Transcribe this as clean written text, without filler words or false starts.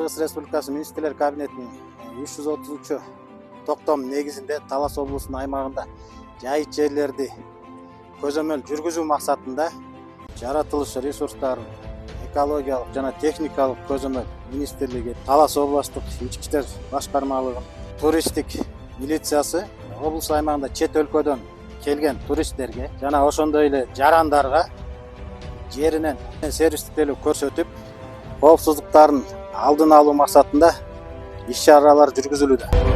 Кыргыз Республикасы Министрлер Кабинетinin 333 токтом негизинде Талас облусунун аймагында жайыт жерлерди көзөмөл жүргүзүү максатында жаратылыш ресурстарын экологиялык жана техникалык көзөмөл министрлиги, Талас областык ички иштер башкармалыгы, туристтик милициясы облус аймагында чет өлкөдөн келген туристтерге жана ошондой эле жарандарга жеринен сервистиктелүү көрсөтүп, коопсуздуктарын алдын алуу максатында иш чаралар жүргүзүлүүдө.